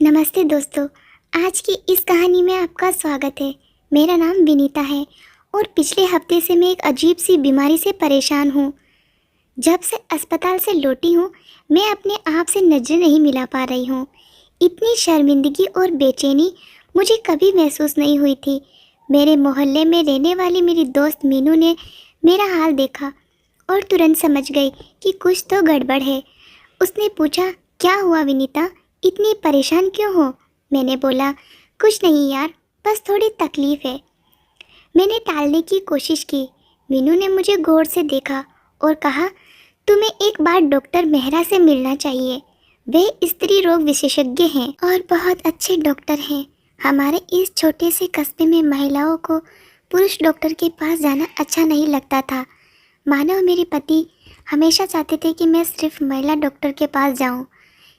नमस्ते दोस्तों। आज की इस कहानी में आपका स्वागत है। मेरा नाम विनीता है और पिछले हफ्ते से मैं एक अजीब सी बीमारी से परेशान हूँ। जब से अस्पताल से लौटी हूँ, मैं अपने आप से नजर नहीं मिला पा रही हूँ। इतनी शर्मिंदगी और बेचैनी मुझे कभी महसूस नहीं हुई थी। मेरे मोहल्ले में रहने वाली मेरी दोस्त मीनू ने मेरा हाल देखा और तुरंत समझ गई कि कुछ तो गड़बड़ है। उसने पूछा, क्या हुआ विनीता, इतनी परेशान क्यों हो? मैंने बोला, कुछ नहीं यार, बस थोड़ी तकलीफ़ है। मैंने टालने की कोशिश की। मीनू ने मुझे गौर से देखा और कहा, तुम्हें एक बार डॉक्टर मेहरा से मिलना चाहिए। वे स्त्री रोग विशेषज्ञ हैं और बहुत अच्छे डॉक्टर हैं। हमारे इस छोटे से कस्बे में महिलाओं को पुरुष डॉक्टर के पास जाना अच्छा नहीं लगता था। मानो मेरे पति हमेशा चाहते थे कि मैं सिर्फ महिला डॉक्टर के पास जाऊं।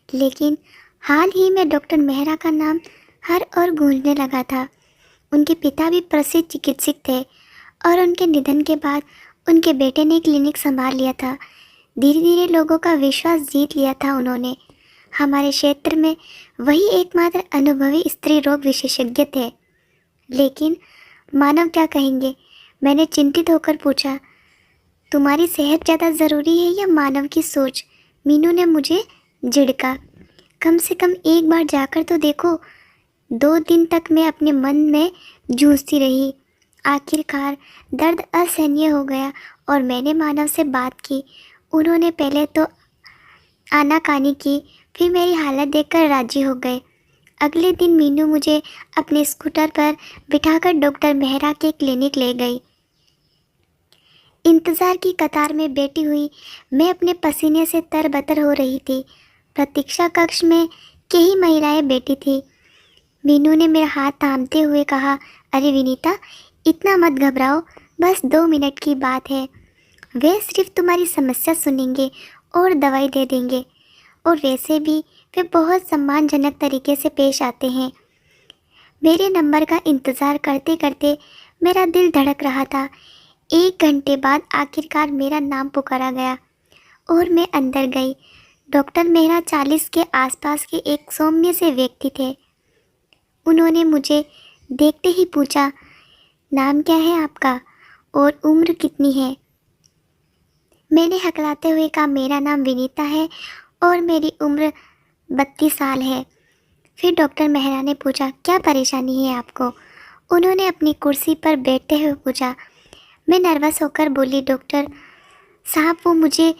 लेकिन हाल ही में डॉक्टर मेहरा का नाम हर ओर गूंजने लगा था। उनके पिता भी प्रसिद्ध चिकित्सक थे और उनके निधन के बाद उनके बेटे ने क्लिनिक संभाल लिया था। धीरे धीरे लोगों का विश्वास जीत लिया था उन्होंने। हमारे क्षेत्र में वही एकमात्र अनुभवी स्त्री रोग विशेषज्ञ थे। लेकिन मानव क्या कहेंगे? मैंने चिंतित होकर पूछा, तुम्हारी सेहत ज़्यादा ज़रूरी है या मानव की सोच? मीनू ने मुझे झिड़का। कम से कम एक बार जाकर तो देखो। 2 दिन तक मैं अपने मन में जूझती रही। आखिरकार दर्द असहनीय हो गया और मैंने मानव से बात की। उन्होंने पहले तो आनाकानी की, फिर मेरी हालत देखकर राजी हो गए। अगले दिन मीनू मुझे अपने स्कूटर पर बिठाकर डॉक्टर मेहरा के क्लिनिक ले गई। इंतज़ार की कतार में बैठी हुई मैं अपने पसीने से तरबतर हो रही थी। प्रतीक्षा कक्ष में कई महिलाएं बैठी थी। मीनू ने मेरा हाथ थामते हुए कहा, अरे विनीता, इतना मत घबराओ, बस 2 मिनट की बात है। वे सिर्फ तुम्हारी समस्या सुनेंगे और दवाई दे देंगे। और वैसे भी वे बहुत सम्मानजनक तरीके से पेश आते हैं। मेरे नंबर का इंतज़ार करते करते मेरा दिल धड़क रहा था। 1 घंटे बाद आखिरकार मेरा नाम पुकारा गया और मैं अंदर गई। डॉक्टर मेहरा 40 के आसपास के एक सौम्य से व्यक्ति थे। उन्होंने मुझे देखते ही पूछा, नाम क्या है आपका और उम्र कितनी है? मैंने हकलाते हुए कहा, मेरा नाम विनीता है और मेरी उम्र 32 साल है। फिर डॉक्टर मेहरा ने पूछा, क्या परेशानी है आपको? उन्होंने अपनी कुर्सी पर बैठते हुए पूछा। मैं नर्वस होकर बोली, डॉक्टर साहब, वो मुझे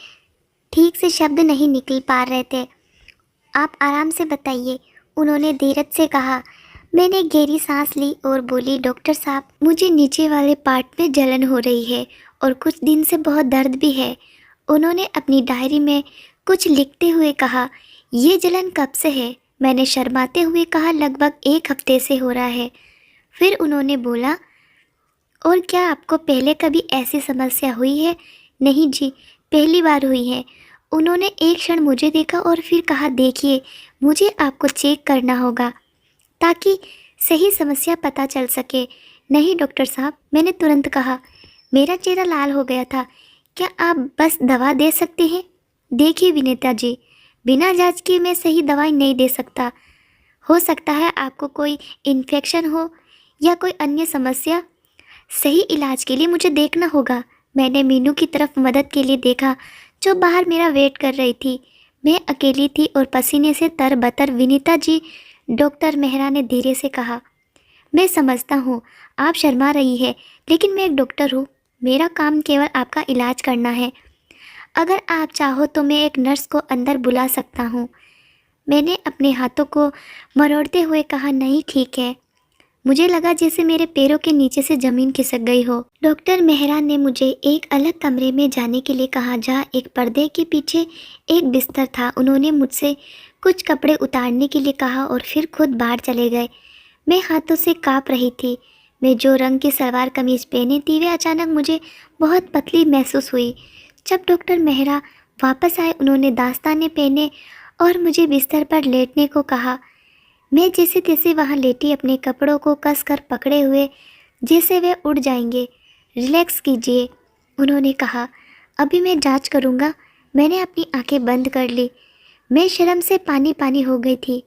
ठीक से शब्द नहीं निकल पा रहे थे। आप आराम से बताइए, उन्होंने धीरज से कहा। मैंने गहरी सांस ली और बोली, डॉक्टर साहब, मुझे नीचे वाले पार्ट में जलन हो रही है और कुछ दिन से बहुत दर्द भी है। उन्होंने अपनी डायरी में कुछ लिखते हुए कहा, ये जलन कब से है? मैंने शर्माते हुए कहा, लगभग 1 हफ्ते से हो रहा है। फिर उन्होंने बोला, और क्या आपको पहले कभी ऐसी समस्या हुई है? नहीं जी, पहली बार हुई है। उन्होंने एक क्षण मुझे देखा और फिर कहा, देखिए, मुझे आपको चेक करना होगा ताकि सही समस्या पता चल सके। नहीं डॉक्टर साहब, मैंने तुरंत कहा। मेरा चेहरा लाल हो गया था। क्या आप बस दवा दे सकते हैं? देखिए विनीता जी, बिना जांच के मैं सही दवाई नहीं दे सकता। हो सकता है आपको कोई इन्फेक्शन हो या कोई अन्य समस्या। सही इलाज के लिए मुझे देखना होगा। मैंने मीनू की तरफ मदद के लिए देखा, जो बाहर मेरा वेट कर रही थी। मैं अकेली थी और पसीने से तरबतर। विनीता जी, डॉक्टर मेहरा ने धीरे से कहा, मैं समझता हूँ आप शर्मा रही है, लेकिन मैं एक डॉक्टर हूँ। मेरा काम केवल आपका इलाज करना है। अगर आप चाहो तो मैं एक नर्स को अंदर बुला सकता हूँ। मैंने अपने हाथों को मरोड़ते हुए कहा, नहीं ठीक है। मुझे लगा जैसे मेरे पैरों के नीचे से ज़मीन खिसक गई हो। डॉक्टर मेहरा ने मुझे एक अलग कमरे में जाने के लिए कहा, जहाँ एक पर्दे के पीछे एक बिस्तर था। उन्होंने मुझसे कुछ कपड़े उतारने के लिए कहा और फिर खुद बाहर चले गए। मैं हाथों से काँप रही थी। मैं जो रंग की सलवार कमीज़ पहनी थी, वह अचानक मुझे बहुत पतली महसूस हुई। जब डॉक्टर मेहरा वापस आए, उन्होंने दस्ताने पहने और मुझे बिस्तर पर लेटने को कहा। मैं जैसे तैसे वहाँ लेटी, अपने कपड़ों को कसकर पकड़े हुए, जैसे वे उड़ जाएंगे। रिलैक्स कीजिए, उन्होंने कहा। अभी मैं जांच करूँगा। मैंने अपनी आंखें बंद कर ली। मैं शर्म से पानी पानी हो गई थी।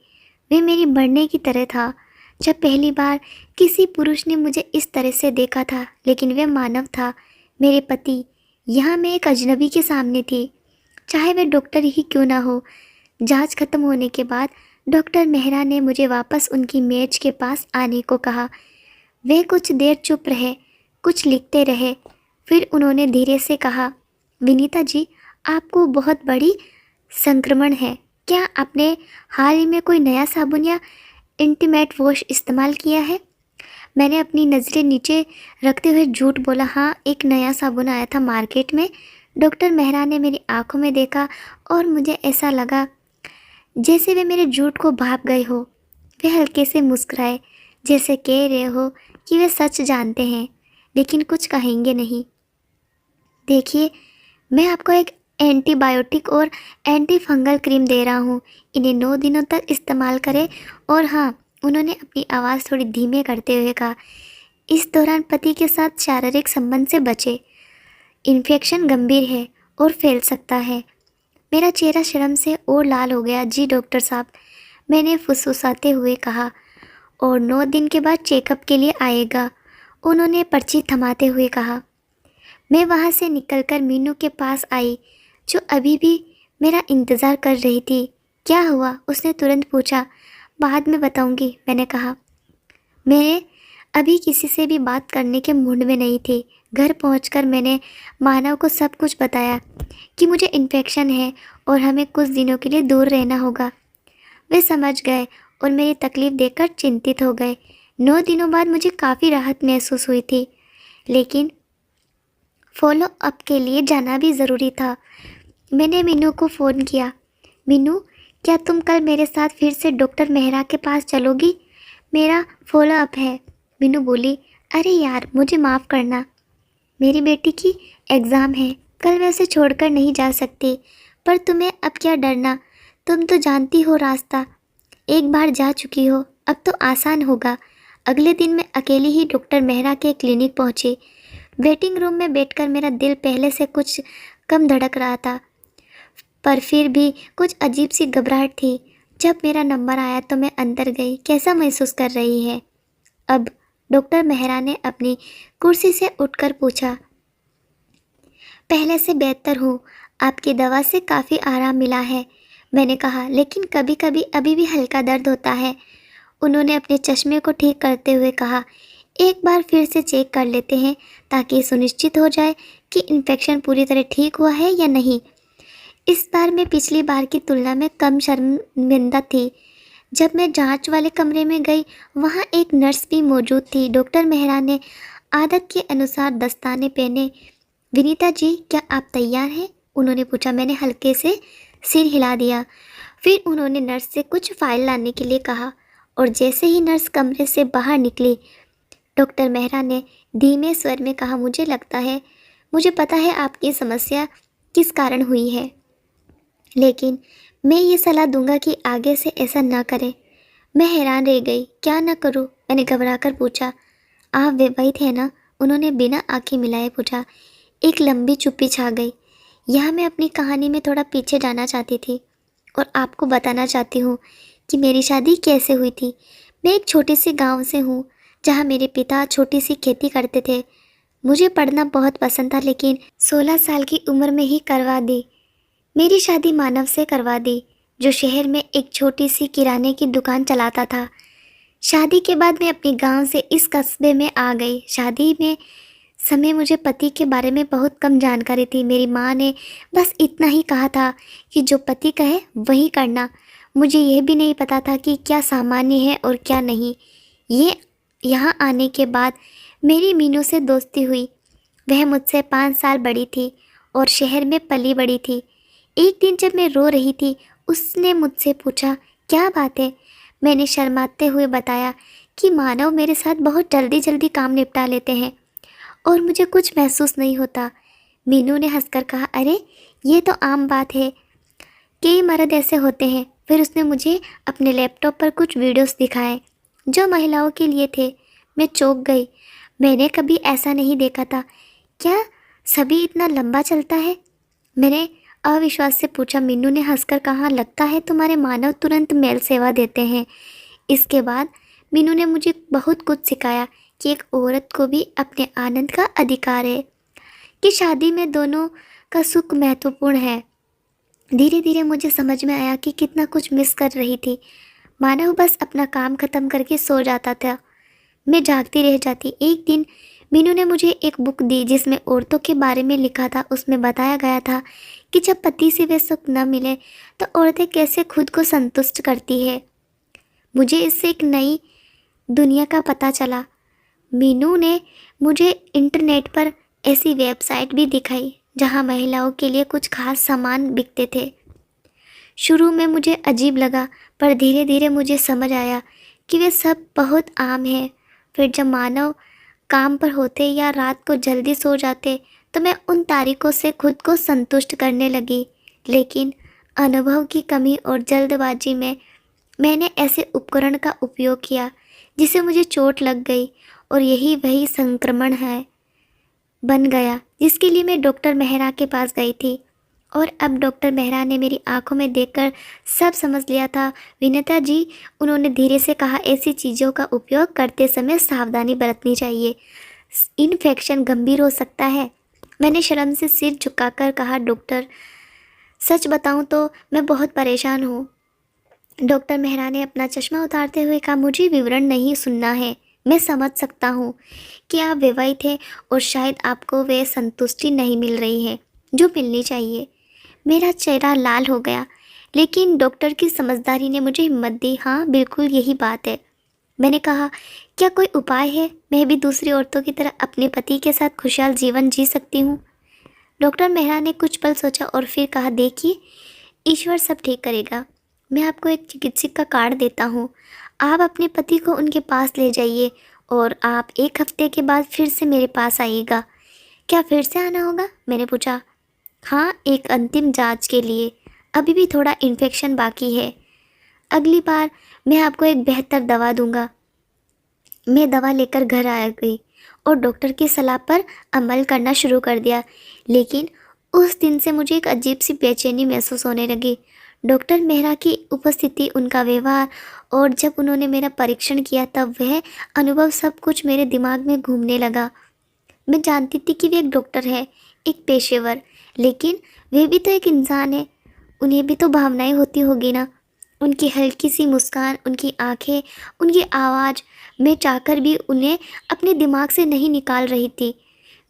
वे मेरी बढ़ने की तरह था। जब पहली बार किसी पुरुष ने मुझे इस तरह से देखा था, लेकिन वे मानव था, मेरे पति। यहाँ मैं एक अजनबी के सामने थी, चाहे वे डॉक्टर ही क्यों ना हो। जांच खत्म होने के बाद डॉक्टर मेहरा ने मुझे वापस उनकी मेज के पास आने को कहा। वे कुछ देर चुप रहे, कुछ लिखते रहे। फिर उन्होंने धीरे से कहा, विनीता जी, आपको बहुत बड़ी संक्रमण है। क्या आपने हाल ही में कोई नया साबुन या इंटीमेट वॉश इस्तेमाल किया है? मैंने अपनी नज़रें नीचे रखते हुए झूठ बोला, हाँ, एक नया साबुन आया था मार्केट में। डॉक्टर मेहरा ने मेरी आंखों में देखा और मुझे ऐसा लगा जैसे वे मेरे झूठ को भाप गए हो। वे हल्के से मुस्कुराए, जैसे कह रहे हो कि वे सच जानते हैं लेकिन कुछ कहेंगे नहीं। देखिए, मैं आपको एक एंटीबायोटिक और एंटी फंगल क्रीम दे रहा हूँ। इन्हें 9 दिनों तक इस्तेमाल करें। और हाँ, उन्होंने अपनी आवाज़ थोड़ी धीमे करते हुए कहा, इस दौरान पति के साथ शारीरिक संबंध से बचें। इन्फेक्शन गंभीर है और फैल सकता है। मेरा चेहरा शर्म से और लाल हो गया। जी डॉक्टर साहब, मैंने फुसफुसाते हुए कहा, और 9 दिन के बाद चेकअप के लिए आएगा, उन्होंने पर्ची थमाते हुए कहा। मैं वहाँ से निकलकर मीनू के पास आई, जो अभी भी मेरा इंतज़ार कर रही थी। क्या हुआ? उसने तुरंत पूछा। बाद में बताऊंगी, मैंने कहा। मैं अभी किसी से भी बात करने के मूड में नहीं थी। घर पहुंचकर मैंने मानव को सब कुछ बताया कि मुझे इन्फेक्शन है और हमें कुछ दिनों के लिए दूर रहना होगा। वे समझ गए और मेरी तकलीफ़ देखकर चिंतित हो गए। 9 दिनों बाद मुझे काफ़ी राहत महसूस हुई थी, लेकिन फॉलो अप के लिए जाना भी ज़रूरी था। मैंने मीनू को फ़ोन किया। मीनू, क्या तुम कल मेरे साथ फिर से डॉक्टर मेहरा के पास चलोगी? मेरा फॉलो अप है। मीनू बोली, अरे यार, मुझे माफ़ करना, मेरी बेटी की एग्ज़ाम है, कल मैं उसे छोड़कर नहीं जा सकती। पर तुम्हें अब क्या डरना, तुम तो जानती हो रास्ता, एक बार जा चुकी हो, अब तो आसान होगा। अगले दिन मैं अकेली ही डॉक्टर मेहरा के क्लिनिक पहुंची। वेटिंग रूम में बैठकर मेरा दिल पहले से कुछ कम धड़क रहा था, पर फिर भी कुछ अजीब सी घबराहट थी। जब मेरा नंबर आया तो मैं अंदर गई। कैसा महसूस कर रही है अब? डॉक्टर मेहरा ने अपनी कुर्सी से उठकर पूछा। पहले से बेहतर हूँ, आपकी दवा से काफ़ी आराम मिला है, मैंने कहा, लेकिन कभी कभी अभी भी हल्का दर्द होता है। उन्होंने अपने चश्मे को ठीक करते हुए कहा, एक बार फिर से चेक कर लेते हैं ताकि सुनिश्चित हो जाए कि इन्फेक्शन पूरी तरह ठीक हुआ है या नहीं। इस बार मैं पिछली बार की तुलना में कम शर्मिंदा थी। जब मैं जांच वाले कमरे में गई, वहाँ एक नर्स भी मौजूद थी। डॉक्टर मेहरा ने आदत के अनुसार दस्ताने पहने। विनीता जी, क्या आप तैयार हैं? उन्होंने पूछा। मैंने हल्के से सिर हिला दिया। फिर उन्होंने नर्स से कुछ फाइल लाने के लिए कहा, और जैसे ही नर्स कमरे से बाहर निकली, डॉक्टर मेहरा ने धीमे स्वर में कहा, मुझे लगता है, मुझे पता है आपकी समस्या किस कारण हुई है, लेकिन मैं ये सलाह दूंगा कि आगे से ऐसा ना करें। मैं हैरान रह गई। क्या ना करूं? मैंने घबराकर पूछा। आप विवाहित हैं ना? उन्होंने बिना आंखें मिलाए पूछा। एक लंबी चुप्पी छा गई। यहाँ मैं अपनी कहानी में थोड़ा पीछे जाना चाहती थी और आपको बताना चाहती हूँ कि मेरी शादी कैसे हुई थी। मैं एक छोटे से गांव से हूँ जहाँ मेरे पिता छोटी सी खेती करते थे। मुझे पढ़ना बहुत पसंद था, लेकिन 16 साल की उम्र में ही करवा दी। मेरी शादी मानव से करवा दी, जो शहर में एक छोटी सी किराने की दुकान चलाता था। शादी के बाद मैं अपने गांव से इस कस्बे में आ गई। शादी में समय मुझे पति के बारे में बहुत कम जानकारी थी। मेरी माँ ने बस इतना ही कहा था कि जो पति कहे वही करना। मुझे यह भी नहीं पता था कि क्या सामान्य है और क्या नहीं। ये यहाँ आने के बाद मेरी मीनू से दोस्ती हुई। वह मुझसे 5 साल बड़ी थी और शहर में पली बड़ी थी। एक दिन जब मैं रो रही थी, उसने मुझसे पूछा, क्या बात है? मैंने शर्माते हुए बताया कि मानव मेरे साथ बहुत जल्दी जल्दी काम निपटा लेते हैं और मुझे कुछ महसूस नहीं होता। मीनू ने हंसकर कहा, अरे ये तो आम बात है, कई मर्द ऐसे होते हैं। फिर उसने मुझे अपने लैपटॉप पर कुछ वीडियोस दिखाए जो महिलाओं के लिए थे। मैं चौंक गई। मैंने कभी ऐसा नहीं देखा था। क्या सभी इतना लंबा चलता है? मैंने अविश्वास से पूछा। मीनू ने हंसकर कहा, लगता है तुम्हारे मानव तुरंत मेल सेवा देते हैं। इसके बाद मीनू ने मुझे बहुत कुछ सिखाया कि एक औरत को भी अपने आनंद का अधिकार है, कि शादी में दोनों का सुख महत्वपूर्ण है। धीरे धीरे मुझे समझ में आया कि कितना कुछ मिस कर रही थी। मानव बस अपना काम खत्म करके सो जाता था, मैं जागती रह जाती। एक दिन मीनू ने मुझे एक बुक दी जिसमें औरतों के बारे में लिखा था। उसमें बताया गया था कि जब पति से वे सुख न मिले तो औरतें कैसे खुद को संतुष्ट करती है। मुझे इससे एक नई दुनिया का पता चला। मीनू ने मुझे इंटरनेट पर ऐसी वेबसाइट भी दिखाई जहां महिलाओं के लिए कुछ खास सामान बिकते थे। शुरू में मुझे अजीब लगा, पर धीरे धीरे मुझे समझ आया कि वे सब बहुत आम है। फिर जब मानव काम पर होते या रात को जल्दी सो जाते तो मैं उन तारीखों से खुद को संतुष्ट करने लगी। लेकिन अनुभव की कमी और जल्दबाजी में मैंने ऐसे उपकरण का उपयोग किया जिससे मुझे चोट लग गई, और यही वही संक्रमण है बन गया जिसके लिए मैं डॉक्टर मेहरा के पास गई थी। और अब डॉक्टर मेहरा ने मेरी आंखों में देखकर सब समझ लिया था। विनीता जी, उन्होंने धीरे से कहा, ऐसी चीज़ों का उपयोग करते समय सावधानी बरतनी चाहिए, इन्फेक्शन गंभीर हो सकता है। मैंने शर्म से सिर झुकाकर कहा, डॉक्टर सच बताऊं तो मैं बहुत परेशान हूँ। डॉक्टर मेहरा ने अपना चश्मा उतारते हुए कहा, मुझे विवरण नहीं सुनना है, मैं समझ सकता हूँ कि आप विवाहित हैं और शायद आपको वे संतुष्टि नहीं मिल रही है जो मिलनी चाहिए। मेरा चेहरा लाल हो गया, लेकिन डॉक्टर की समझदारी ने मुझे हिम्मत दी। हाँ, बिल्कुल यही बात है। मैंने कहा, क्या कोई उपाय है, मैं भी दूसरी औरतों की तरह अपने पति के साथ खुशहाल जीवन जी सकती हूँ? डॉक्टर मेहरा ने कुछ पल सोचा और फिर कहा, देखिए, ईश्वर सब ठीक करेगा। मैं आपको एक चिकित्सक का कार्ड देता हूँ, आप अपने पति को उनके पास ले जाइए और आप 1 हफ्ते के बाद फिर से मेरे पास आइएगा। क्या फिर से आना होगा? मैंने पूछा। हाँ, एक अंतिम जांच के लिए, अभी भी थोड़ा इन्फेक्शन बाकी है। अगली बार मैं आपको एक बेहतर दवा दूंगा। मैं दवा लेकर घर आ गई और डॉक्टर की सलाह पर अमल करना शुरू कर दिया। लेकिन उस दिन से मुझे एक अजीब सी बेचैनी महसूस होने लगी। डॉक्टर मेहरा की उपस्थिति, उनका व्यवहार और जब उन्होंने मेरा परीक्षण किया तब वह अनुभव सब कुछ मेरे दिमाग में घूमने लगा। मैं जानती थी कि वे एक डॉक्टर है, एक पेशेवर, लेकिन वे भी तो एक इंसान है, उन्हें भी तो भावनाएं होती होगी ना। उनकी हल्की सी मुस्कान, उनकी आंखें, उनकी आवाज़, मैं चाहकर भी उन्हें अपने दिमाग से नहीं निकाल रही थी।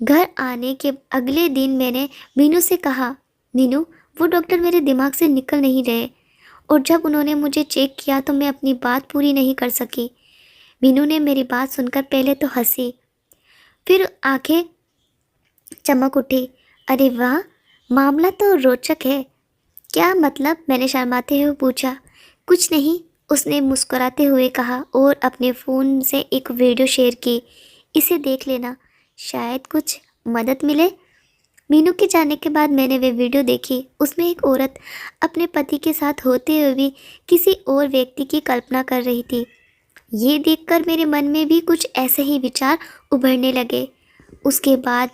घर आने के अगले दिन मैंने मीनू से कहा, मीनू, वो डॉक्टर मेरे दिमाग से निकल नहीं रहे। और जब उन्होंने मुझे चेक किया तो मैं अपनी बात पूरी नहीं कर सकी। मीनू ने मेरी बात सुनकर पहले तो हंसी, फिर आंखें चमक उठी। अरे वाह, मामला तो रोचक है। क्या मतलब? मैंने शर्माते हुए पूछा। कुछ नहीं, उसने मुस्कुराते हुए कहा और अपने फ़ोन से एक वीडियो शेयर की। इसे देख लेना, शायद कुछ मदद मिले। मीनू के जाने के बाद मैंने वे वीडियो देखी। उसमें एक औरत अपने पति के साथ होते हुए भी किसी और व्यक्ति की कल्पना कर रही थी। ये देखकर मेरे मन में भी कुछ ऐसे ही विचार उभरने लगे। उसके बाद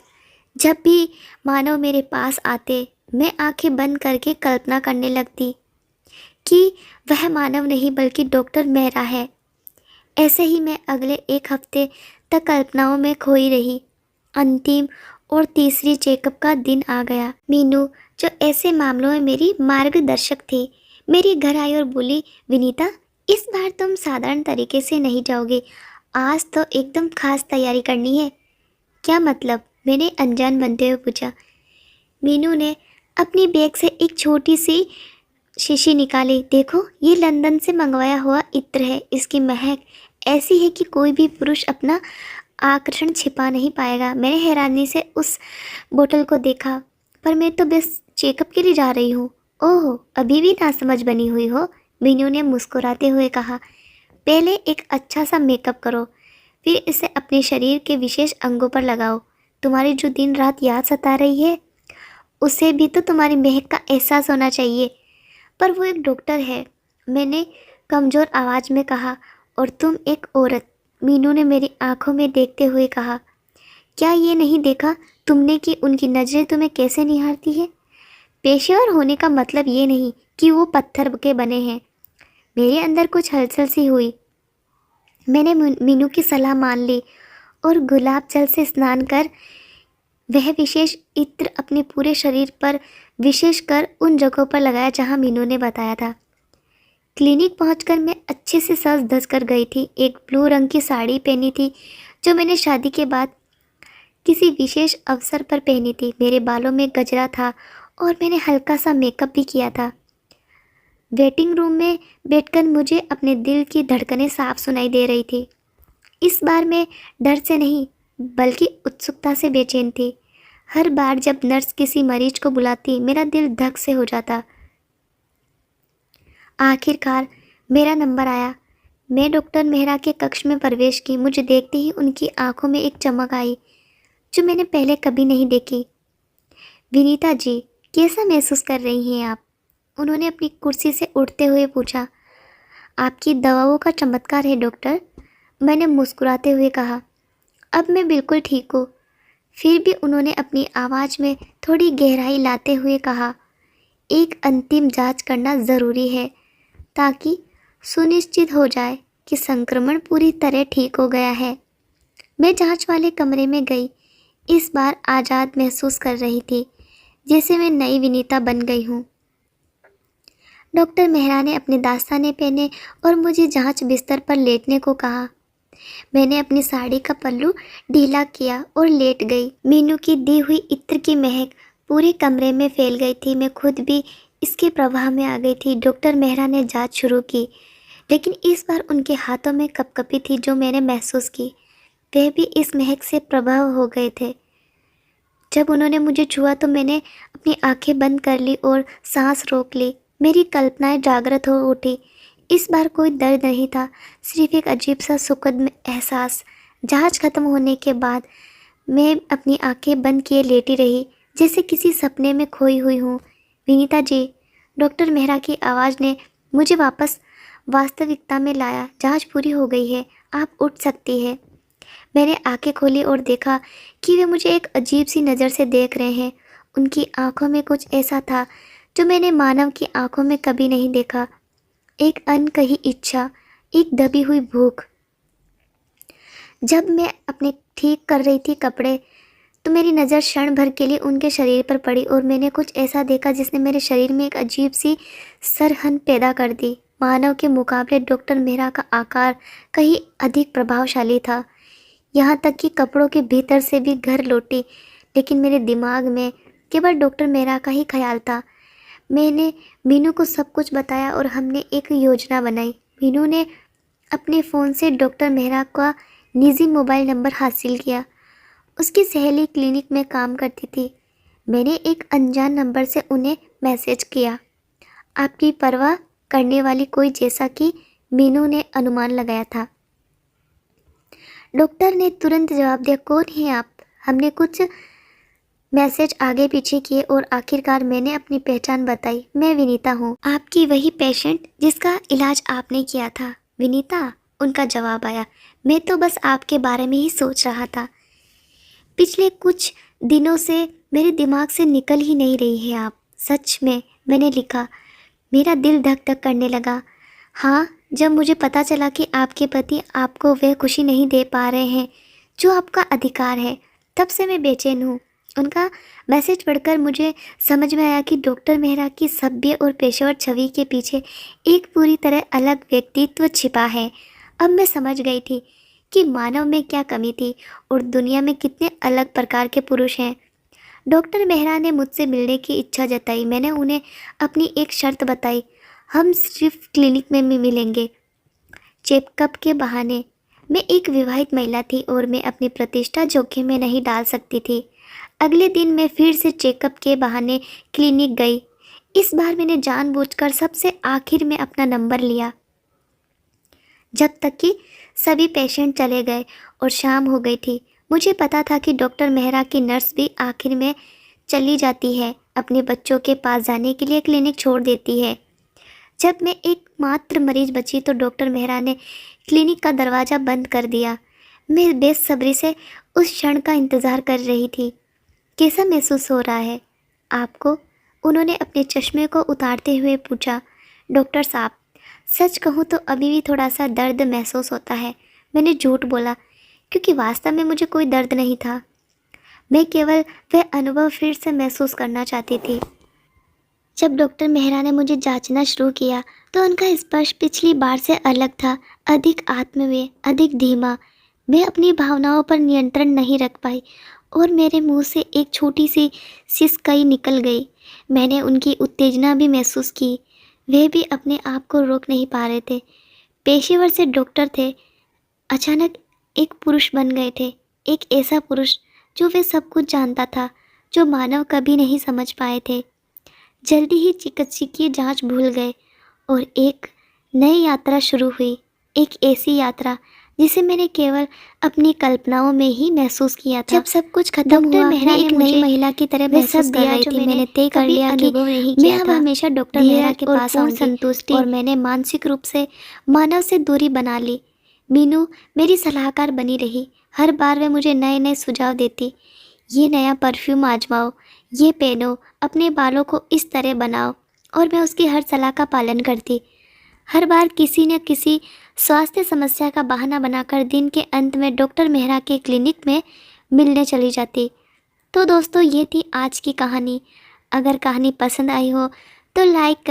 जब भी मानव मेरे पास आते, मैं आंखें बंद करके कल्पना करने लगती कि वह मानव नहीं बल्कि डॉक्टर मेहरा है। ऐसे ही मैं अगले 1 हफ्ते तक कल्पनाओं में खोई रही। अंतिम और तीसरी चेकअप का दिन आ गया। मीनू, जो ऐसे मामलों में मेरी मार्गदर्शक थी, मेरे घर आई और बोली, विनीता, इस बार तुम साधारण तरीके से नहीं जाओगे, आज तो एकदम खास तैयारी करनी है। क्या मतलब? मैंने अनजान बनते हुए पूछा। मीनू ने अपनी बैग से एक छोटी सी शीशी निकाली। देखो, ये लंदन से मंगवाया हुआ इत्र है। इसकी महक ऐसी है कि कोई भी पुरुष अपना आकर्षण छिपा नहीं पाएगा। मैंने हैरानी से उस बोतल को देखा, पर मैं तो बस चेकअप के लिए जा रही हूँ। ओह, अभी भी नासमझ बनी हुई हो? मीनू ने मुस्कुराते हुए कहा। पहले एक अच्छा सा मेकअप करो, फिर इसे अपने शरीर के विशेष अंगों पर लगाओ। तुम्हारी जो दिन रात याद सता रही है, उसे भी तो तुम्हारी महक का एहसास होना चाहिए। पर वो एक डॉक्टर है, मैंने कमज़ोर आवाज़ में कहा। और तुम एक औरत, मीनू ने मेरी आंखों में देखते हुए कहा। क्या ये नहीं देखा तुमने कि उनकी नज़रें तुम्हें कैसे निहारती है? पेशेवर होने का मतलब ये नहीं कि वो पत्थर के बने हैं। मेरे अंदर कुछ हलचल सी हुई। मैंने मीनू की सलाह मान ली और गुलाब जल से स्नान कर वह विशेष इत्र अपने पूरे शरीर पर, विशेषकर उन जगहों पर लगाया जहां मीनू ने बताया था। क्लिनिक पहुंचकर मैं अच्छे से सज धज कर गई थी। एक ब्लू रंग की साड़ी पहनी थी जो मैंने शादी के बाद किसी विशेष अवसर पर पहनी थी। मेरे बालों में गजरा था और मैंने हल्का सा मेकअप भी किया था। वेटिंग रूम में बैठकर मुझे अपने दिल की धड़कनें साफ सुनाई दे रही थी। इस बार मैं डर से नहीं बल्कि उत्सुकता से बेचैन थी। हर बार जब नर्स किसी मरीज को बुलाती मेरा दिल धक से हो जाता। आखिरकार मेरा नंबर आया। मैं डॉक्टर मेहरा के कक्ष में प्रवेश की। मुझे देखते ही उनकी आंखों में एक चमक आई जो मैंने पहले कभी नहीं देखी। विनीता जी, कैसा महसूस कर रही हैं आप? उन्होंने अपनी कुर्सी से उठते हुए पूछा। आपकी दवाओं का चमत्कार है डॉक्टर, मैंने मुस्कुराते हुए कहा। अब मैं बिल्कुल ठीक हूँ। फिर भी उन्होंने अपनी आवाज़ में थोड़ी गहराई लाते हुए कहा, एक अंतिम जांच करना ज़रूरी है ताकि सुनिश्चित हो जाए कि संक्रमण पूरी तरह ठीक हो गया है। मैं जांच वाले कमरे में गई। इस बार आज़ाद महसूस कर रही थी, जैसे मैं नई विनीता बन गई हूँ। डॉक्टर मेहरा ने अपने दास्ताने पहने और मुझे जांच बिस्तर पर लेटने को कहा। मैंने अपनी साड़ी का पल्लू ढीला किया और लेट गई। मीनू की दी हुई इत्र की महक पूरे कमरे में फैल गई थी। मैं खुद भी इसके प्रभाव में आ गई थी। डॉक्टर मेहरा ने जांच शुरू की, लेकिन इस बार उनके हाथों में कपकपी थी जो मैंने महसूस की। वह भी इस महक से प्रभाव हो गए थे। जब उन्होंने मुझे छुआ तो मैंने अपनी आंखें बंद कर ली और सांस रोक ली। मेरी कल्पनाएं जागृत हो उठी। इस बार कोई दर्द नहीं था, सिर्फ एक अजीब सा सुखद एहसास। जांच खत्म होने के बाद मैं अपनी आंखें बंद किए लेटी रही, जैसे किसी सपने में खोई हुई हूँ। विनीता जी, डॉक्टर मेहरा की आवाज़ ने मुझे वापस वास्तविकता में लाया। जांच पूरी हो गई है, आप उठ सकती है। मैंने आंखें खोली और देखा कि वे मुझे एक अजीब सी नज़र से देख रहे हैं। उनकी आंखों में कुछ ऐसा था जो मैंने मानव की आंखों में कभी नहीं देखा। एक अनकही इच्छा, एक दबी हुई भूख। जब मैं अपने ठीक कर रही थी कपड़े तो मेरी नज़र क्षण भर के लिए उनके शरीर पर पड़ी और मैंने कुछ ऐसा देखा जिसने मेरे शरीर में एक अजीब सी सरहन पैदा कर दी। मानव के मुकाबले डॉक्टर मेहरा का आकार कहीं अधिक प्रभावशाली था। यहाँ तक कि कपड़ों के भीतर से भी घर लौटी, लेकिन मेरे दिमाग में केवल डॉक्टर मेहरा का ही ख्याल था। मैंने मीनू को सब कुछ बताया और हमने एक योजना बनाई। मीनू ने अपने फ़ोन से डॉक्टर मेहरा का निजी मोबाइल नंबर हासिल किया। उसकी सहेली क्लिनिक में काम करती थी। मैंने एक अनजान नंबर से उन्हें मैसेज किया, आपकी परवाह करने वाली कोई, जैसा कि मीनू ने अनुमान लगाया था। डॉक्टर ने तुरंत जवाब दिया, कौन है आप? हमने कुछ मैसेज आगे पीछे किए और आखिरकार मैंने अपनी पहचान बताई। मैं विनीता हूँ, आपकी वही पेशेंट जिसका इलाज आपने किया था। विनीता, उनका जवाब आया, मैं तो बस आपके बारे में ही सोच रहा था। पिछले कुछ दिनों से मेरे दिमाग से निकल ही नहीं रही है आप। सच में, मैंने लिखा। मेरा दिल धक धक करने लगा। हाँ, जब मुझे पता चला कि आपके पति आपको वह खुशी नहीं दे पा रहे हैं जो आपका अधिकार है, तब से मैं बेचैन हूँ। उनका मैसेज पढ़कर मुझे समझ में आया कि डॉक्टर मेहरा की सभ्य और पेशेवर छवि के पीछे एक पूरी तरह अलग व्यक्तित्व छिपा है। अब मैं समझ गई थी कि मानव में क्या कमी थी और दुनिया में कितने अलग प्रकार के पुरुष हैं। डॉक्टर मेहरा ने मुझसे मिलने की इच्छा जताई। मैंने उन्हें अपनी एक शर्त बताई, हम सिर्फ क्लिनिक में मिलेंगे, चेकअप के बहाने। मैं एक विवाहित महिला थी और मैं अपनी प्रतिष्ठा जोखिम में नहीं डाल सकती थी। अगले दिन मैं फिर से चेकअप के बहाने क्लिनिक गई। इस बार मैंने जानबूझकर सबसे आखिर में अपना नंबर लिया, जब तक कि सभी पेशेंट चले गए और शाम हो गई थी। मुझे पता था कि डॉक्टर मेहरा की नर्स भी आखिर में चली जाती है, अपने बच्चों के पास जाने के लिए क्लिनिक छोड़ देती है। जब मैं एकमात्र मरीज बची तो डॉक्टर मेहरा ने क्लिनिक का दरवाज़ा बंद कर दिया। मैं बेसब्री से उस क्षण का इंतज़ार कर रही थी। कैसा महसूस हो रहा है आपको? उन्होंने अपने चश्मे को उतारते हुए पूछा, डॉक्टर साहब, सच कहूँ तो अभी भी थोड़ा सा दर्द महसूस होता है। मैंने झूठ बोला, क्योंकि वास्तव में मुझे कोई दर्द नहीं था। मैं केवल वह अनुभव फिर से महसूस करना चाहती थी। जब डॉक्टर मेहरा ने मुझे जांचना शुरू किया तो उनका स्पर्श पिछली बार से अलग था, अधिक आत्मीय, अधिक धीमा। मैं अपनी भावनाओं पर नियंत्रण नहीं रख पाई और मेरे मुंह से एक छोटी सी सिसकई निकल गई। मैंने उनकी उत्तेजना भी महसूस की। वे भी अपने आप को रोक नहीं पा रहे थे। पेशेवर से डॉक्टर थे, अचानक एक पुरुष बन गए थे। एक ऐसा पुरुष जो वे सब कुछ जानता था, जो मानव कभी नहीं समझ पाए थे। जल्दी ही चिकित्सकीय जांच भूल गए और एक नई यात्रा शुरू हुई। एक ऐसी यात्रा जिसे मैंने केवल अपनी कल्पनाओं में ही महसूस किया था। जब सब कुछ खत्म हुआ, मैं एक नई महिला की तरह महसूस कर रही थी। मैंने तय कर लिया कि मैं अब हमेशा डॉक्टर मेहरा के पास आऊंगी, संतुष्टि और मैंने मानसिक रूप से मानव से दूरी बना ली। मीनू मेरी सलाहकार बनी रही। हर बार वह मुझे नए नए सुझाव देती। ये नया परफ्यूम आजमाओ, ये पहनो, अपने बालों को इस तरह बनाओ, और मैं उसकी हर सलाह का पालन करती। हर बार किसी न किसी स्वास्थ्य समस्या का बहाना बनाकर दिन के अंत में डॉक्टर मेहरा के क्लिनिक में मिलने चली जाती। तो दोस्तों, ये थी आज की कहानी। अगर कहानी पसंद आई हो तो लाइक